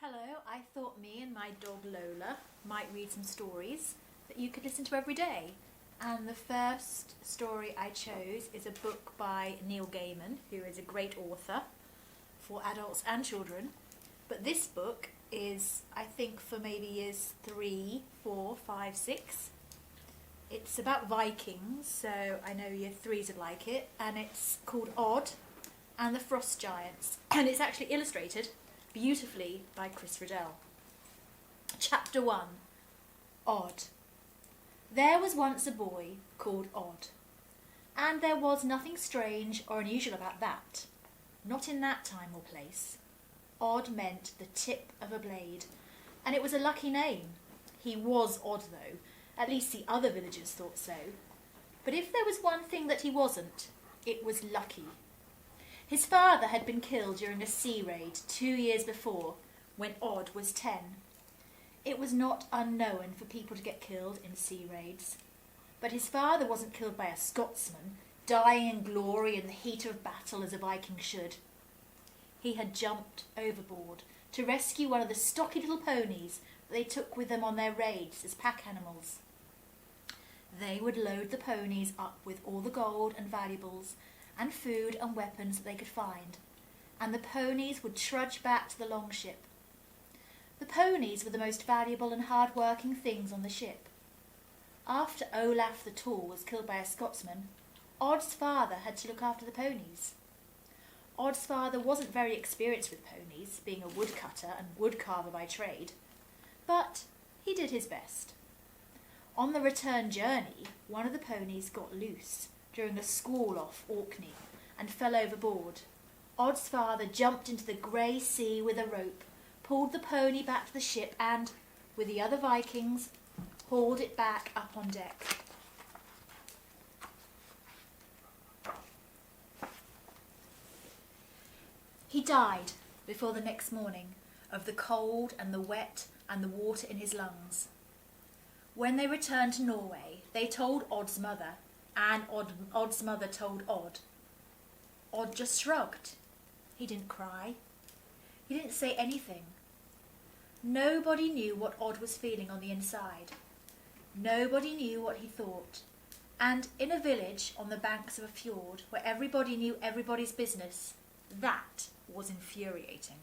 Hello, I thought me and my dog Lola might read some stories that you could listen to every day. And the first story I chose is a book by Neil Gaiman, who is a great author for adults and children. But this book is, I think, for maybe years 3, 4, 5, 6. It's about Vikings, so I know year 3s would like it. And it's called Odd and the Frost Giants. And it's actually illustrated beautifully by Chris Riddell. Chapter 1. Odd. There was once a boy called Odd, and there was nothing strange or unusual about that. Not in that time or place. Odd meant the tip of a blade, and it was a lucky name. He was odd, though. At least the other villagers thought so. But if there was one thing that he wasn't, it was lucky. His father had been killed during a sea raid 2 years before, when Odd was 10. It was not unknown for people to get killed in sea raids. But his father wasn't killed by a Scotsman, dying in glory in the heat of battle as a Viking should. He had jumped overboard to rescue one of the stocky little ponies that they took with them on their raids as pack animals. They would load the ponies up with all the gold and valuables and food and weapons that they could find, and the ponies would trudge back to the longship. The ponies were the most valuable and hard-working things on the ship. After Olaf the Tall was killed by a Scotsman, Odd's father had to look after the ponies. Odd's father wasn't very experienced with ponies, being a woodcutter and woodcarver by trade, but he did his best. On the return journey, one of the ponies got loose during a squall off Orkney and fell overboard. Odd's father jumped into the grey sea with a rope, pulled the pony back to the ship and, with the other Vikings, hauled it back up on deck. He died before the next morning of the cold and the wet and the water in his lungs. When they returned to Norway, they told Odd's mother, and Odd's mother told Odd. Odd just shrugged. He didn't cry. He didn't say anything. Nobody knew what Odd was feeling on the inside. Nobody knew what he thought. And in a village on the banks of a fjord where everybody knew everybody's business, that was infuriating.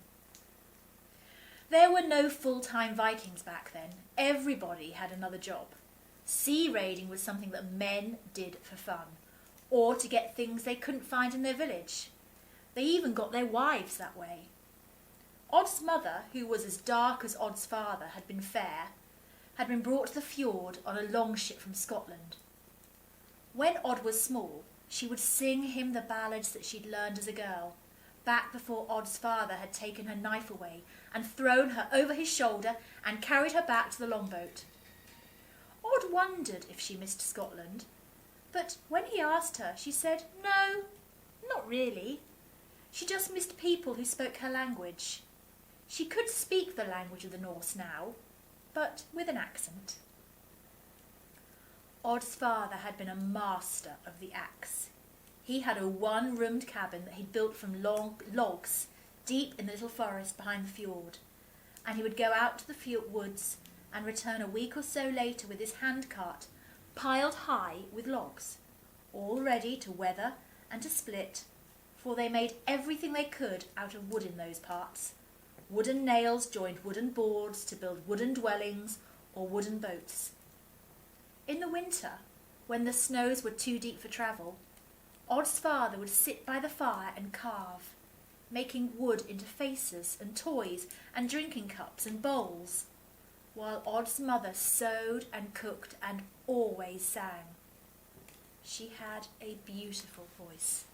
There were no full-time Vikings back then. Everybody had another job. Sea raiding was something that men did for fun, or to get things they couldn't find in their village. They even got their wives that way. Odd's mother, who was as dark as Odd's father had been fair, had been brought to the fjord on a longship from Scotland. When Odd was small, she would sing him the ballads that she'd learned as a girl, back before Odd's father had taken her knife away and thrown her over his shoulder and carried her back to the longboat. Odd wondered if she missed Scotland, but when he asked her, she said, no, not really. She just missed people who spoke her language. She could speak the language of the Norse now, but with an accent. Odd's father had been a master of the axe. He had a one-roomed cabin that he'd built from logs deep in the little forest behind the fjord, and he would go out to the woods and return a week or so later with his handcart piled high with logs, all ready to weather and to split, for they made everything they could out of wood in those parts. Wooden nails joined wooden boards to build wooden dwellings or wooden boats. In the winter, when the snows were too deep for travel, Odd's father would sit by the fire and carve, making wood into faces and toys and drinking cups and bowls, while Odd's mother sewed and cooked and always sang. She had a beautiful voice.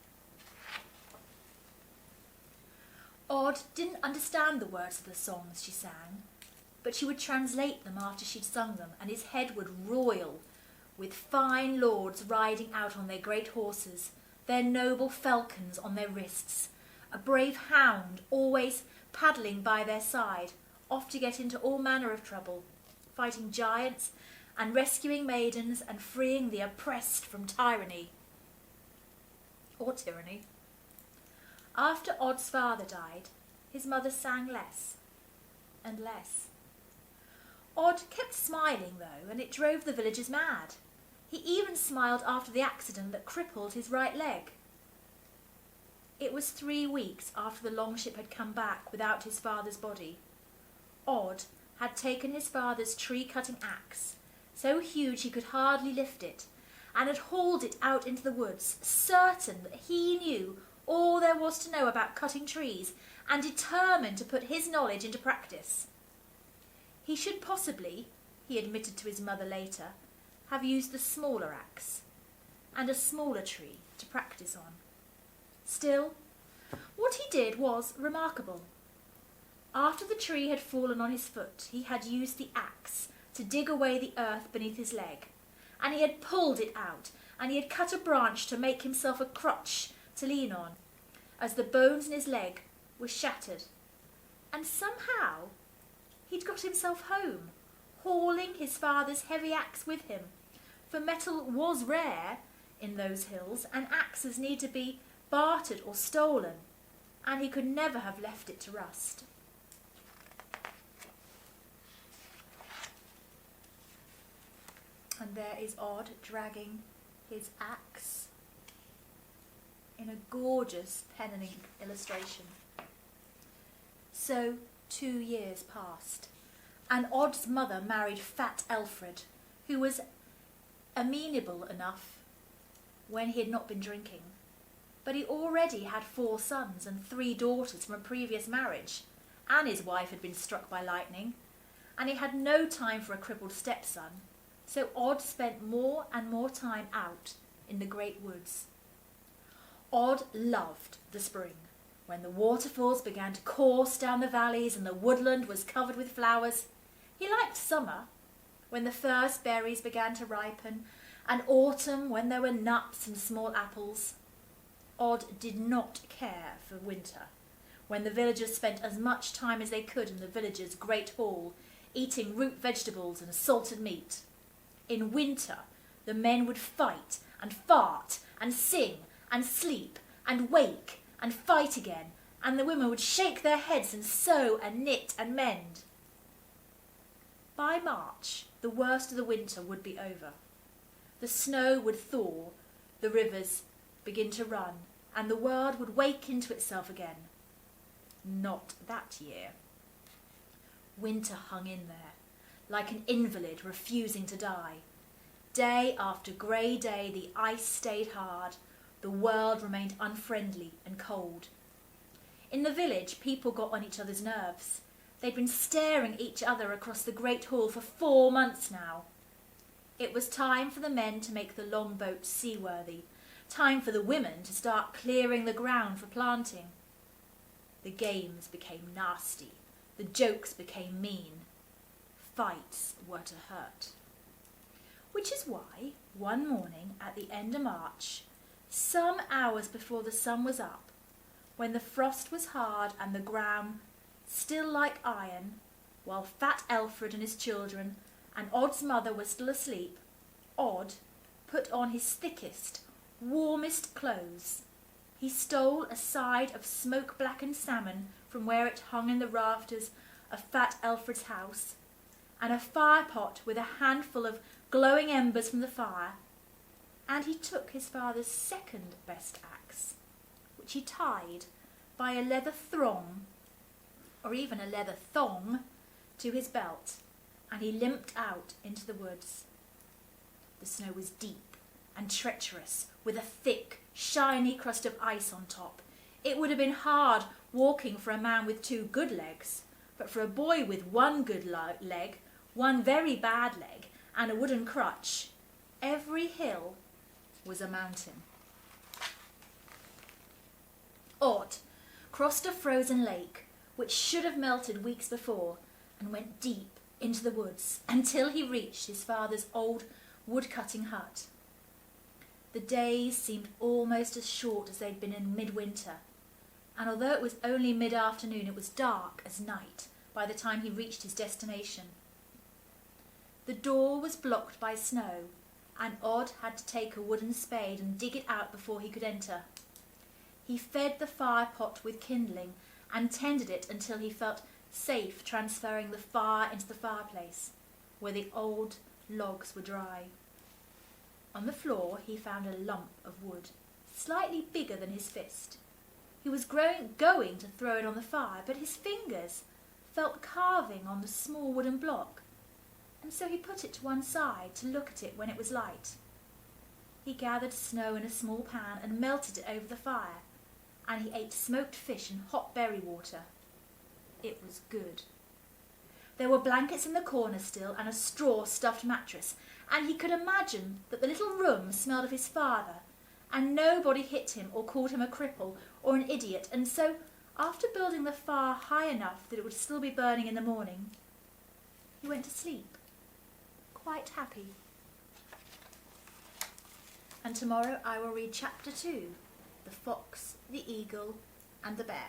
Odd didn't understand the words of the songs she sang, but she would translate them after she'd sung them, and his head would roil with fine lords riding out on their great horses, their noble falcons on their wrists, a brave hound always paddling by their side, off to get into all manner of trouble, fighting giants and rescuing maidens and freeing the oppressed from tyranny. Or tyranny. After Odd's father died, his mother sang less. and less. Odd kept smiling, though, and it drove the villagers mad. He even smiled after the accident that crippled his right leg. It was 3 weeks after the longship had come back without his father's body. Odd had taken his father's tree-cutting axe, so huge he could hardly lift it, and had hauled it out into the woods, certain that he knew all there was to know about cutting trees, and determined to put his knowledge into practice. He should possibly, he admitted to his mother later, have used the smaller axe and a smaller tree to practice on. Still, what he did was remarkable. After the tree had fallen on his foot, he had used the axe to dig away the earth beneath his leg, and he had pulled it out, and he had cut a branch to make himself a crutch to lean on, as the bones in his leg were shattered. And somehow he'd got himself home, hauling his father's heavy axe with him, for metal was rare in those hills, and axes need to be bartered or stolen, and he could never have left it to rust. And there is Odd dragging his axe in a gorgeous pen and ink illustration. So 2 years passed, and Odd's mother married Fat Alfred, who was amenable enough when he had not been drinking. But he already had 4 sons and 3 daughters from a previous marriage, and his wife had been struck by lightning, and he had no time for a crippled stepson. So Odd spent more and more time out in the great woods. Odd loved the spring, when the waterfalls began to course down the valleys and the woodland was covered with flowers. He liked summer, when the first berries began to ripen, and autumn, when there were nuts and small apples. Odd did not care for winter, when the villagers spent as much time as they could in the village's great hall, eating root vegetables and salted meat. In winter, the men would fight and fart and sing and sleep and wake and fight again, and the women would shake their heads and sew and knit and mend. By March, the worst of the winter would be over. The snow would thaw, the rivers begin to run, and the world would wake into itself again. Not that year. Winter hung in there, like an invalid refusing to die. Day after grey day, the ice stayed hard. The world remained unfriendly and cold. In the village, people got on each other's nerves. They'd been staring at each other across the great hall for 4 months now. It was time for the men to make the longboat seaworthy, time for the women to start clearing the ground for planting. The games became nasty. The jokes became mean. Fights were to hurt. Which is why, one morning at the end of March, some hours before the sun was up, when the frost was hard and the ground still like iron, while Fat Alfred and his children and Odd's mother were still asleep, Odd put on his thickest, warmest clothes. He stole a side of smoke-blackened salmon from where it hung in the rafters of Fat Alfred's house, and a fire pot with a handful of glowing embers from the fire, and he took his father's second best axe, which he tied by a leather thong, or even a leather thong, to his belt, and he limped out into the woods. The snow was deep and treacherous, with a thick, shiny crust of ice on top. It would have been hard walking for a man with 2 good legs, but for a boy with 1 good leg, 1 very bad leg, and a wooden crutch, every hill was a mountain. Odd crossed a frozen lake, which should have melted weeks before, and went deep into the woods until he reached his father's old wood-cutting hut. The days seemed almost as short as they'd been in midwinter, and although it was only mid-afternoon, it was dark as night by the time he reached his destination. The door was blocked by snow, and Odd had to take a wooden spade and dig it out before he could enter. He fed the fire pot with kindling and tended it until he felt safe transferring the fire into the fireplace, where the old logs were dry. On the floor he found a lump of wood, slightly bigger than his fist. He was going to throw it on the fire, but his fingers felt carving on the small wooden block, and so he put it to one side to look at it when it was light. He gathered snow in a small pan and melted it over the fire, and he ate smoked fish and hot berry water. It was good. There were blankets in the corner still and a straw stuffed mattress, and he could imagine that the little room smelled of his father, and nobody hit him or called him a cripple or an idiot, and so, after building the fire high enough that it would still be burning in the morning, he went to sleep, quite happy. And tomorrow I will read chapter 2, The Fox, the Eagle and the Bear.